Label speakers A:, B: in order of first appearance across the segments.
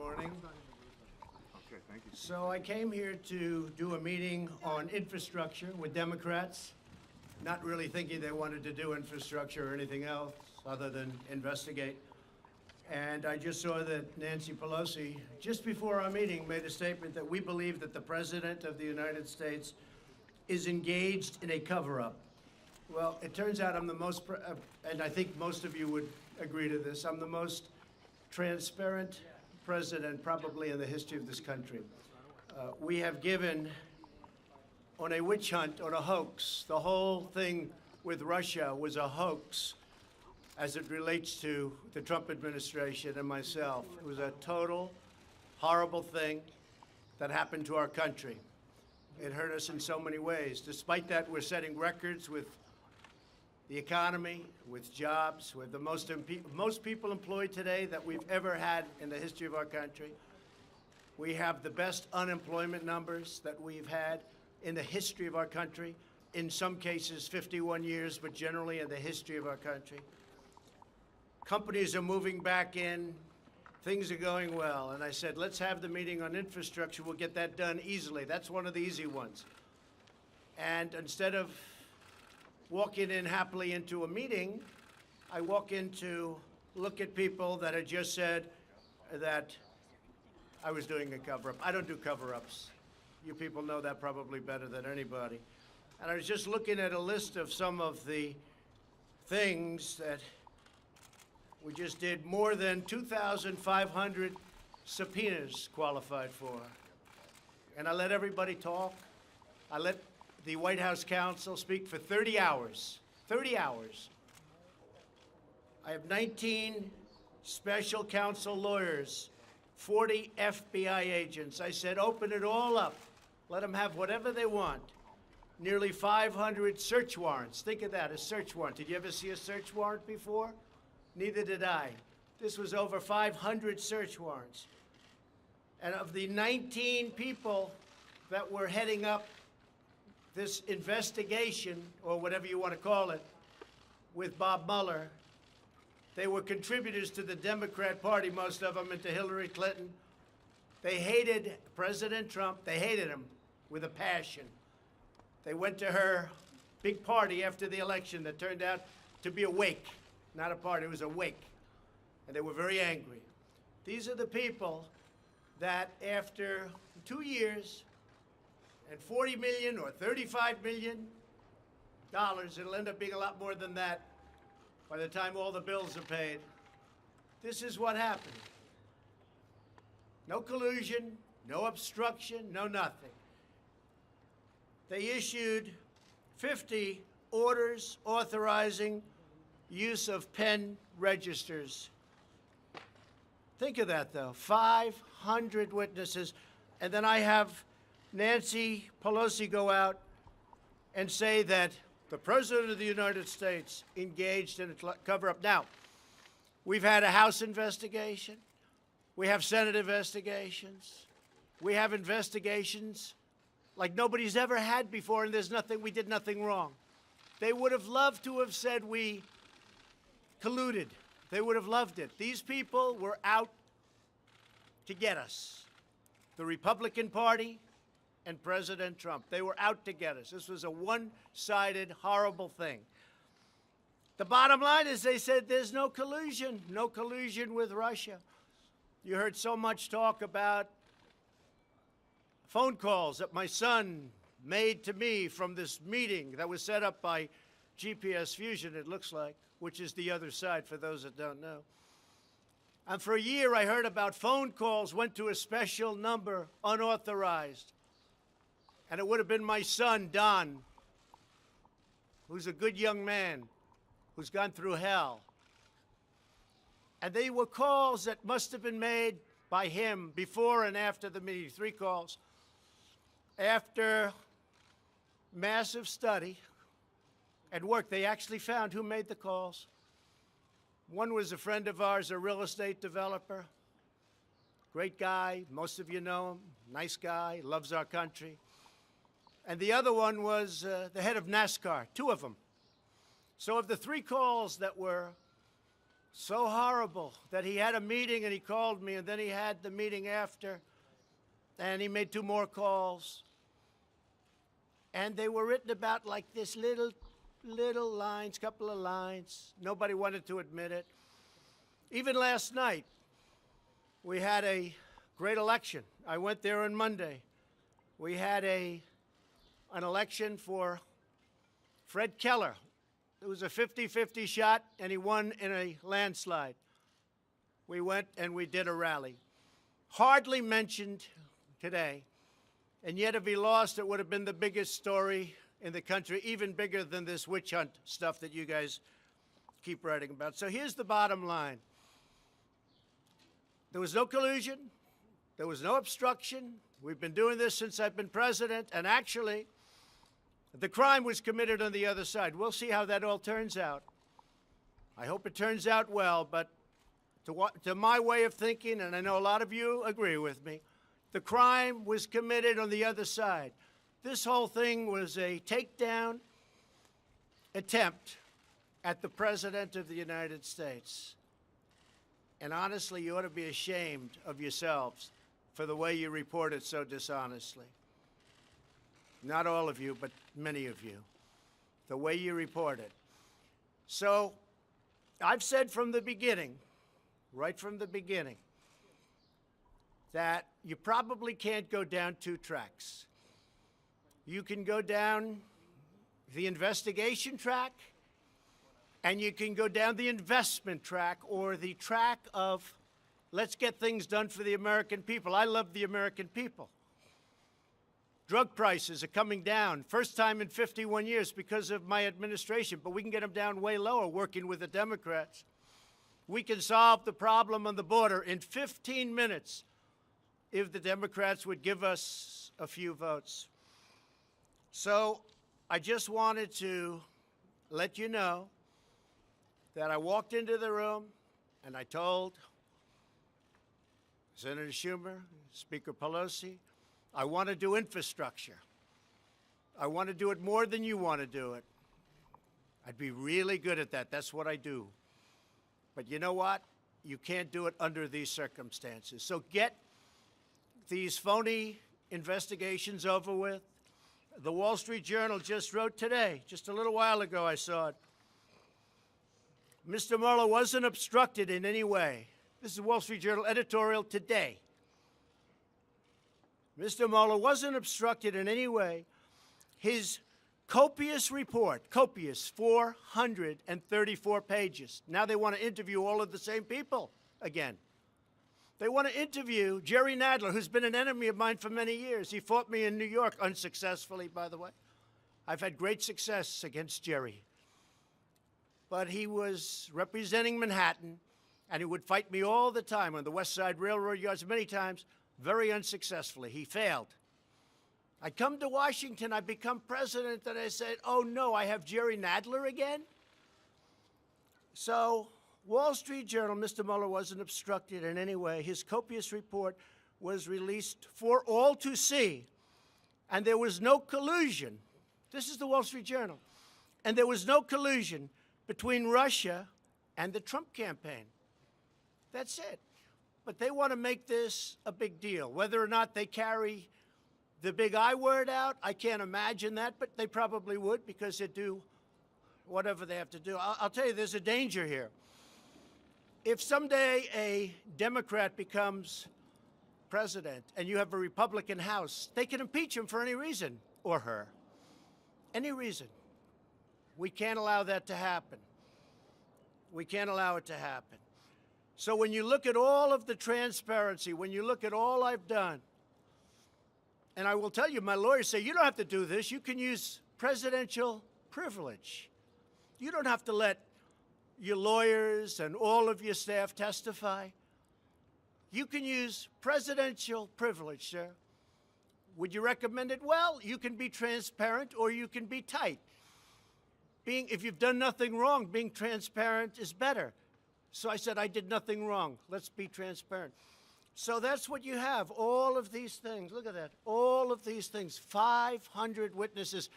A: morning.
B: Okay, thank you.
A: So I came here to do a meeting on infrastructure with Democrats, not really thinking they wanted to do infrastructure or anything else other than investigate. And I just saw that Nancy Pelosi, just before our meeting, made a statement that we believe that the President of the United States is engaged in a cover-up. Well, it turns out I'm the most, and I think most of you would agree to this, I'm the most transparent president probably in the history of this country. We have given on a witch hunt, on a hoax. The whole thing with Russia was a hoax as it relates to the Trump administration and myself. It was a total horrible thing that happened to our country. It hurt us in so many ways. Despite that, we're setting records with the economy, with jobs, with the most people employed today that we've ever had in the history of our country. We have the best unemployment numbers that we've had in the history of our country. In some cases, 51 years, but generally in the history of our country. Companies are moving back in. Things are going well. And I said, let's have the meeting on infrastructure. We'll get that done easily. That's one of the easy ones. And instead of walking in happily into a meeting, I walk in to look at people that had just said that I was doing a cover-up. I don't do cover-ups. You people know that probably better than anybody. And I was just looking at a list of some of the things that we just did. More than 2,500 subpoenas qualified for. And I let everybody talk. I let the White House counsel speak for 30 hours. 30 hours. I have 19 special counsel lawyers, 40 FBI agents. I said, open it all up. Let them have whatever they want. Nearly 500 search warrants. Think of that, a search warrant. Did you ever see a search warrant before? Neither did I. This was over 500 search warrants. And of the 19 people that were heading up this investigation, or whatever you want to call it, with Bob Mueller, they were contributors to the Democrat Party, most of them, and to Hillary Clinton. They hated President Trump. They hated him with a passion. They went to her big party after the election that turned out to be a wake. Not a party, it was a wake. And they were very angry. These are the people that after 2 years and 40 million or 35 million dollars, it'll end up being a lot more than that by the time all the bills are paid. This is what happened. No collusion, no obstruction, no nothing. They issued 50 orders authorizing use of pen registers. Think of that, though. 500 witnesses. And then I have Nancy Pelosi go out and say that the President of the United States engaged in a cover-up. Now, we've had a House investigation. We have Senate investigations. We have investigations like nobody's ever had before, and we did nothing wrong. They would have loved to have said we colluded. They would have loved it. These people were out to get us. The Republican Party and President Trump. They were out to get us. This was a one-sided, horrible thing. The bottom line is they said there's no collusion with Russia. You heard so much talk about phone calls that my son made to me from this meeting that was set up by GPS Fusion, it looks like, which is the other side for those that don't know. And for a year, I heard about phone calls went to a special number, unauthorized. And it would have been my son, Don, who's a good young man, who's gone through hell. And they were calls that must have been made by him before and after the meeting, 3 calls. After massive study and work, they actually found who made the calls. One was a friend of ours, a real estate developer. Great guy, most of you know him, nice guy, loves our country. And the other one was the head of NASCAR, 2 of them. So of the 3 calls that were So horrible that he had a meeting and he called me, and then he had the meeting after, and he made 2 more calls. And they were written about like this little lines, couple of lines. Nobody wanted to admit it. Even last night, we had a great election. I went there on Monday. We had an election for Fred Keller. It was a 50-50 shot, and he won in a landslide. We went and we did a rally. Hardly mentioned today, and yet if he lost, it would have been the biggest story in the country, even bigger than this witch hunt stuff that you guys keep writing about. So here's the bottom line. There was no collusion. There was no obstruction. We've been doing this since I've been president, and actually, the crime was committed on the other side. We'll see how that all turns out. I hope it turns out well, but to my way of thinking, and I know a lot of you agree with me, the crime was committed on the other side. This whole thing was a takedown attempt at the President of the United States. And honestly, you ought to be ashamed of yourselves for the way you reported so dishonestly. Not all of you, but many of you. The way you reported. So, I've said from the beginning, right from the beginning, that you probably can't go down 2 tracks. You can go down the investigation track, and you can go down the investment track, or the track of let's get things done for the American people. I love the American people. Drug prices are coming down, first time in 51 years because of my administration, but we can get them down way lower working with the Democrats. We can solve the problem on the border in 15 minutes if the Democrats would give us a few votes. So I just wanted to let you know that I walked into the room and I told Senator Schumer, Speaker Pelosi, I want to do infrastructure. I want to do it more than you want to do it. I'd be really good at that. That's what I do. But you know what? You can't do it under these circumstances. So get these phony investigations over with. The Wall Street Journal just wrote today, just a little while ago I saw it. Mr. Mueller wasn't obstructed in any way. This is the Wall Street Journal editorial today. Mr. Mueller wasn't obstructed in any way. His copious report, copious, 434 pages. Now they want to interview all of the same people again. They want to interview Jerry Nadler, who's been an enemy of mine for many years. He fought me in New York, unsuccessfully, by the way. I've had great success against Jerry. But he was representing Manhattan, and he would fight me all the time on the West Side Railroad yards, many times, very unsuccessfully. He failed. I come to Washington, I become president, and I said, oh no, I have Jerry Nadler again? So, Wall Street Journal, Mr. Mueller wasn't obstructed in any way. His copious report was released for all to see, and there was no collusion. This is the Wall Street Journal. And there was no collusion between Russia and the Trump campaign. That's it. But they want to make this a big deal. Whether or not they carry the big I word out, I can't imagine that, but they probably would because they do whatever they have to do. I'll tell you, there's a danger here. If someday a Democrat becomes president and you have a Republican House, they can impeach him for any reason, or her. Any reason. We can't allow that to happen. We can't allow it to happen. So when you look at all of the transparency, when you look at all I've done, and I will tell you, my lawyers say, you don't have to do this. You can use presidential privilege. You don't have to let your lawyers and all of your staff testify. You can use presidential privilege, sir. Would you recommend it? Well, you can be transparent or you can be tight. If you've done nothing wrong, being transparent is better. So I said, I did nothing wrong. Let's be transparent. So that's what you have, all of these things. Look at that, all of these things, 500 witnesses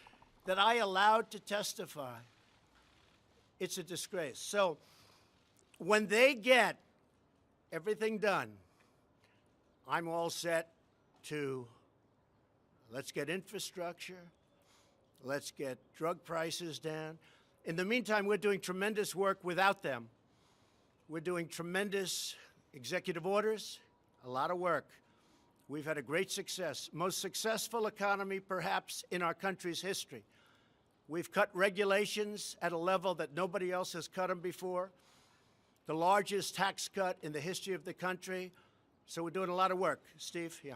A: that I allowed to testify. It's a disgrace. So when they get everything done, I'm all set to let's get infrastructure, let's get drug prices down. In the meantime, we're doing tremendous work without them. We're doing tremendous executive orders, a lot of work. We've had a great success, most successful economy perhaps in our country's history. We've cut regulations at a level that nobody else has cut them before, the largest tax cut in the history of the country. So we're doing a lot of work. Steve, yeah.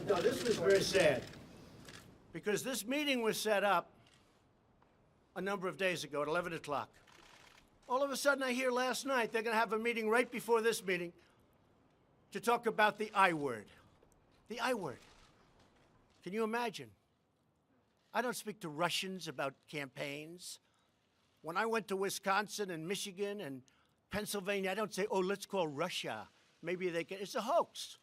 A: No, this was very sad, because this meeting was set up a number of days ago at 11 o'clock. All of a sudden, I hear last night they're going to have a meeting right before this meeting to talk about the I word. The I word. Can you imagine? I don't speak to Russians about campaigns. When I went to Wisconsin and Michigan and Pennsylvania, I don't say, oh, let's call Russia. Maybe they can. It's a hoax.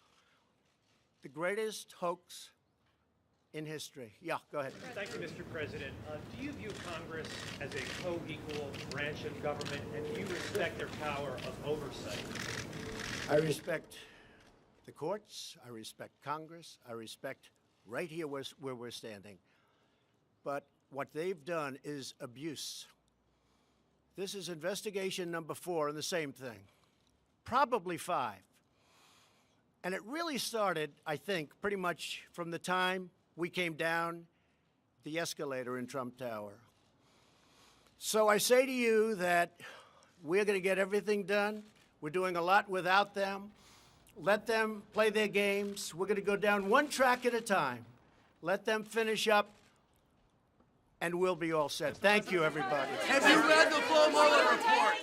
A: The greatest hoax in history. Yeah, go ahead.
C: Thank you, Mr. President. Do you view Congress as a co-equal branch of government, and do you respect their power of oversight?
A: I respect the courts. I respect Congress. I respect right here where we're standing. But what they've done is abuse. This is investigation number 4 in the same thing, probably 5. And it really started, I think, pretty much from the time we came down the escalator in Trump Tower. So I say to you that we're going to get everything done. We're doing a lot without them. Let them play their games. We're going to go down one track at a time. Let them finish up, and we'll be all set. Thank you, everybody.
D: Have you read the Flo Mueller report?